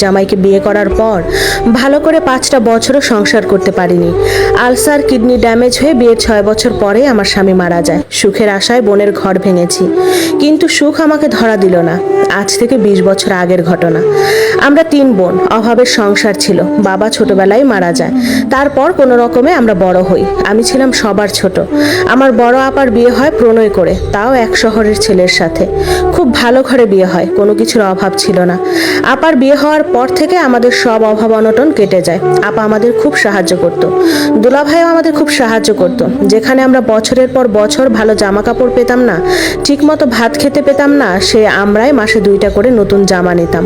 জামাইকে বিয়ে করার পর ভালো করে 5টা বছরও সংসার করতে পারিনি। আলসার, কিডনি ড্যামেজ হয়ে বিয়ের 6 বছর পরে আমার স্বামী মারা যায়। সুখের আশায় বোনের ঘর ভেঙেছি, কিন্তু সুখ আমাকে ধরা দিল না। আজ থেকে 20 বছর আগের ঘটনা। আমরা 3 বোন, অভাবের সংসার ছিল। বাবা ছোটবেলায় মারা যায়। তারপর কোনো রকমে আমরা বড় হই। আমি ছিলাম সবার ছোট। আমার বড় আপার বিয়ে হয় প্রণয় করে, তাও এক শহরের ছেলের সাথে। খুব ভালো ঘরে বিয়ে হয়, কোনো কিছুর অভাব ছিল না। আপার বিয়ে হওয়ার পর থেকে আমাদের সব অভাব অনটন কেটে যায়। আপা আমাদের খুব সাহায্য করত। দুলাভাইও আমাদের খুব সাহায্য করত। যেখানে আমরা বছরের পর বছর ভালো জামা কাপড় পেতাম না, ঠিক মতো ভাত খেতে পেতাম না, সে আমরাই মাসে 2টা করে নতুন জামা নিতাম।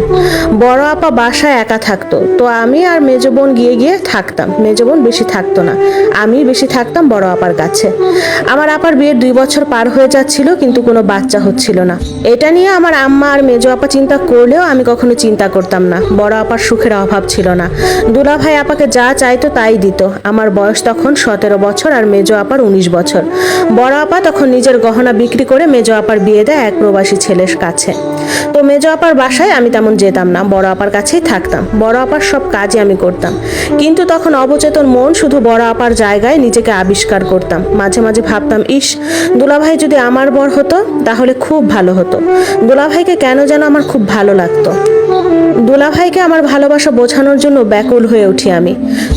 বড় আপা বাসায় একা থাকতো, তো আমি আর মেজ বোন গিয়ে গিয়ে থাকতাম। মেজ বোন বেশি থাকতো না, আমি বেশি থাকতাম বড় আপার কাছে। আমার আপার বিয়ের 2 বছর পার হয়ে যাচ্ছিল, কিন্তু কোনো বাচ্চা হচ্ছিল না। এটা নিয়ে আমার আম্মা আর মেজ আপা চিন্তা করলেও আমি কখনো চিন্তা করতাম না। বড় আপার সুখের অভাব ছিল না। দুলাভাই আপাকে যা চাইতো তাই দিত। আমার বয়স তখন 17 বছর আর মেজ আপার 19 বছর। বড় আপা তখন নিজের গহনা বিক্রি করে মেজ আপার বিয়ে দেয় এক প্রবাসী ছেলের কাছে। তো মেজ আপার বাসায় আমি তেমন যেতাম না, বড় আপার কাছেই থাকতাম। বড় আপার সব কাজই আমি করতাম, কিন্তু তখন অবচেতন মন শুধু বড় আপার জায়গায় নিজেকে আবিষ্কার করতাম। মাঝে মাঝে ভাবতাম, ইস, দুলাভাই যদি আমার বর হতো তাহলে খুব ভালো হতো। দুলাভাইকে কেন যেন আমার খুব ভালো লাগতো। দুলাভাইকে আমার ভালোবাসা বোঝানোর জন্য ব্যাকুল হয়ে উঠি আমি।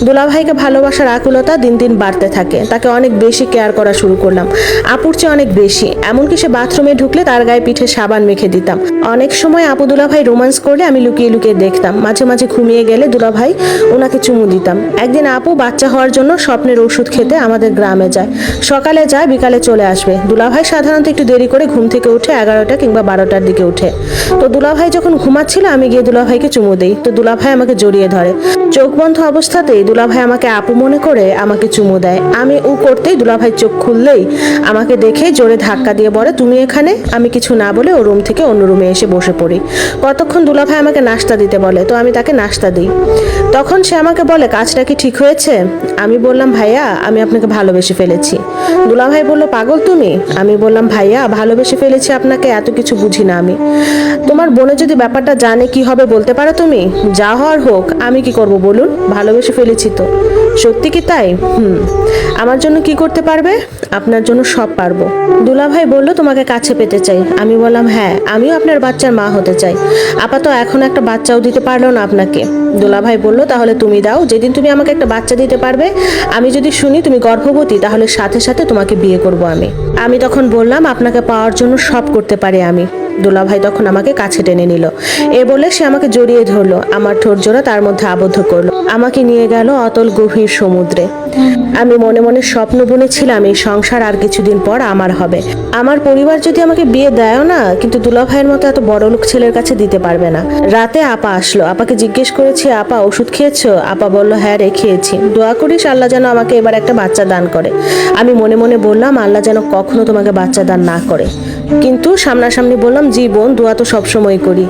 দুলাভাইকে ভালোবাসার আকুলতা দিন দিন বাড়তে থাকে। তাকে অনেক বেশি কেয়ার করা শুরু করলাম, আপুর চেয়ে অনেক বেশি। এমনকি সে বাথরুমে ঢুকলে তার গায়ে পিঠে সাবান মেখে দিতাম। অনেক সময় আপু দুলাভাই রোমান্স করলে আমি লুকিয়ে লুকিয়ে দেখতাম। মাঝে মাঝে ঘুমিয়ে গেলে দুলাভাই ওনাকে চুমু দিতাম। একদিন আপু বাচ্চা হওয়ার জন্য স্বপ্নের ওষুধ খেতে আমাদের গ্রামে যায়। সকালে যায়, বিকালে চলে আসবে। দুলাভাই সাধারণত একটু দেরি করে ঘুম থেকে উঠে 11টা কিংবা 12টার দিকে উঠে। তো দুলাভাই যখন ঘুমাচ্ছিল আমি গিয়ে দুলাভাইকে চুমু দেই, তো দুলাভাই আমাকে জড়িয়ে ধরে। চোখ বন্ধ অবস্থাতেই দুলাভাই আমাকে আপু মনে করে আমাকে চুমু দেয়। আমি উ করতেই দুলাভাই চোখ খুললেই আমাকে দেখে জোরে ধাক্কা দিয়ে বলে, তুমি এখানে? আমি কিছু না বলে ও রুম থেকে অন্য রুমে এসে বসে পড়ি। কতক্ষণ দুলাভাই আমাকে নাস্তা দিতে বলে, তো আমি তাকে নাস্তা দিই। তখন সে আমাকে বলে, কাজটা কি ঠিক হয়েছে? আমি বললাম, ভাইয়া আমি আপনাকে ভালোবেসে ফেলেছি। দুলাভাই বলল, পাগল তুমি? আমি বললাম, ভাইয়া ভালোবেসে ফেলেছি আপনাকে, এত কিছু বুঝি না আমি। তোমার বোনে যদি ব্যাপারটা জানে কি হবে বলতে পারো তুমি? যা হওয়ার হোক, আমি কি করব বলুন? ভালোবেসে ফেলেছি তো। সত্যি কি তাই? আমার জন্য কি করতে পারবে? আপনার জন্য সব পারবো। দুলাভাই বলল, তোমাকে কাছে পেতে চাই। আমি বললাম, হ্যাঁ, আমিও আপনার বাচ্চার মা হতে চাই। আপা তো এখন একটা বাচ্চাও দিতে পারলো না আপনাকে। দুলাভাই বলল, তাহলে তুমি দাও। যেদিন তুমি আমাকে একটা বাচ্চা দিতে পারবে, আমি যদি শুনি তুমি গর্ভবতী, তাহলে সাথে সাথে তোমাকে বিয়ে করব আমি। আমি তখন বললাম, আপনাকে পাওয়ার জন্য সব করতে পারি আমি। দুলাভাই তখন আমাকে কাছে টেনে নিল। এ বলে সে আমাকে জড়িয়ে ধরলো, আমার ঠোঁট জোড়া তার মধ্যে আবদ্ধ করলো, আমাকে নিয়ে গেল অতল গভীর সমুদ্রে। আমি মনে মনে স্বপ্ন বুনেছিলাম এই সংসার আর কিছুদিন পর আমার হবে। আমার পরিবার যদি আমাকে বিয়ে দেয়ও না, কিন্তু দুলাভাইয়ের মতো এত বড় লোক ছেলের কাছে দিতে পারবে না। রাতে আপা আসলো। আপাকে জিজ্ঞেস করেছি, আপা ওষুধ খেয়েছো? আপা বলল, হ্যাঁ রে, খেয়েছি। দোয়া করিস আল্লাহ যেন আমাকে এবার একটা বাচ্চা দান করে। আমি মনে মনে বললাম, আল্লাহ যেন কখনো তোমাকে বাচ্চা দান না করে। কিন্তু সামনাসামনি বললাম, জি বোন, দোয়া তো সবসময় করি।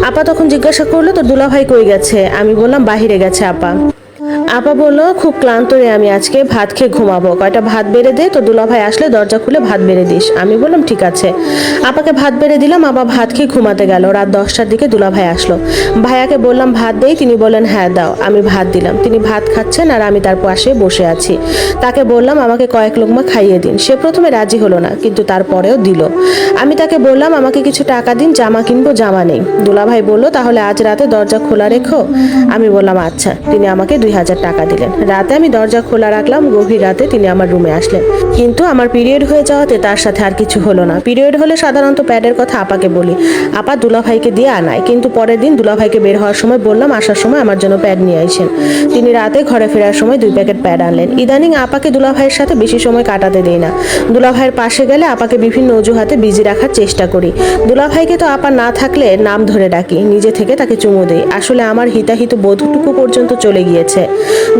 আপা তখন জিজ্ঞাসা করলো, তো দুলাভাই কই গেছে? আমি বললাম, বাহিরে গেছে আপা। আপা বললো, খুব ক্লান্ত রে আমি আজকে, ভাত খেয়ে ঘুমাবো, কয়টা ভাত বেড়ে দে, তো দুলাভাই আসলে দরজা খুলে ভাত বেড়ে দিস। আমি বললাম, ঠিক আছে। আপাকে ভাত বেড়ে দিলাম। আপা ভাত খেয়ে ঘুমাতে গেল। রাত 10টার দিকে দুলাভাই আসলো। ভাইয়াকে বললাম ভাত দেই, তিনি বললেন হ্যাঁ দাও। আমি ভাত দিলাম। তিনি ভাত খাচ্ছেন আর আমি তার পাশে বসে আছি। তাকে বললাম, আমাকে কয়েক লোকমা খাইয়ে দিন। সে প্রথমে রাজি হলো না, কিন্তু তারপরেও দিল। আমি তাকে বললাম, আমাকে কিছু টাকা দিন, জামা কিনবো, জামা নেই। দুলাভাই বলল, তাহলে আজ রাতে দরজা খোলা রেখো। আমি বললাম আচ্ছা। তিনি আমাকে 2000 টাকা দিলেন। রাতে আমি দরজা খোলা রাখলাম। গভীর রাতে তিনি আমার রুমে আসলেন, কিন্তু আমার পিরিয়ড হয়ে যাওয়াতে তার সাথে আর কিছু হলো না। পিরিয়ড হলে সাধারণত প্যাডের কথা আপাকে বলি, আপা দুলাভাইকে দিয়ে আনায়। কিন্তু পরের দিন দুলাভাইকে বের হওয়ার সময় বললাম, আসার সময় আমার জন্য প্যাড নিয়ে আসেন। তিনি রাতে ঘরে ফেরার সময় 2 প্যাকেট প্যাড আনলেন। ইদানিং আপাকে দুলাভাইয়ের সাথে বেশি সময় কাটাতে দেই না। দুলাভাইয়ের পাশে গেলে আপাকে বিভিন্ন অজুহাতে বিজি রাখার চেষ্টা করি। দুলাভাইকে তো আপা না থাকলে নাম ধরে ডাকি, নিজে থেকে তাকে চুমু দেই। আসলে আমার হিতাহিত বোধটুকু পর্যন্ত চলে গিয়েছে।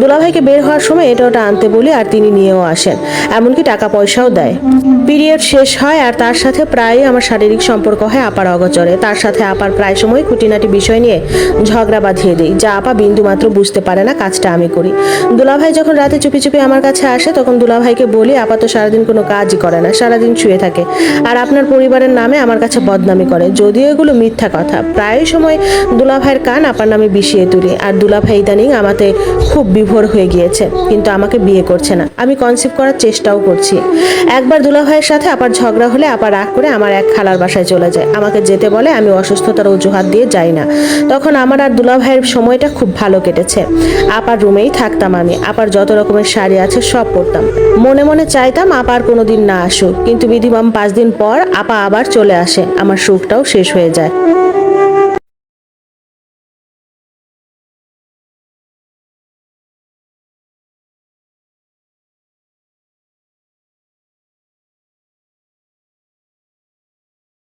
দুলাভাইকে বের হওয়ার সময় এটা ওটা আনতে বলি আর তিনি নিয়েও আসেন, এমনকি টাকা পয়সাও দেয়। পিরিয়ড শেষ হয় আর তার সাথে প্রায়ই আমার শারীরিক সম্পর্ক হয় আপার অগোচরে। তার সাথে আপার প্রায় সময় খুঁটিনাটি বিষয় নিয়ে ঝগড়া বাঁধিয়ে দিই, যা আপা বিন্দু মাত্র বুঝতে পারে না কাজটা আমি করি। দুলাভাই যখন রাতে চুপি চুপি আমার কাছে আসে তখন দুলাভাইকে বলি আপা তো সারাদিন কোনো কাজই করে না, সারাদিন শুয়ে থাকে আর আপনার পরিবারের নামে আমার কাছে বদনামি করে, যদিও এগুলো মিথ্যা কথা। প্রায় সময় দুলাভাইয়ের কান আপার নামে বিষিয়ে তুলি আর দুলাভাই ইদানিং আমাতে খুব বিভোর হয়ে গিয়েছে, কিন্তু আমাকে বিয়ে করছে না। আমি কনসিভ করার চেষ্টাও করছি। একবার দুলাভাইয়ের সাথে আপার ঝগড়া হলে আপা রাগ করে আমার এক খালার বাসায় চলে যায়, আমাকে যেতে বলে। আমি অসুস্থতার অজুহাত দিয়ে যাই না। তখন আমার আর দুলাভাইয়ের সময়টা খুব ভালো কেটেছে। আপার রুমেই থাকতাম আমি, আপার যত রকমের শাড়ি আছে সব পরতাম। মনে মনে চাইতাম আপা আর কোনোদিন না আসুক, কিন্তু বিধিমাম 5 দিন পর আপা আবার চলে আসে, আমার সুখটাও শেষ হয়ে যায়।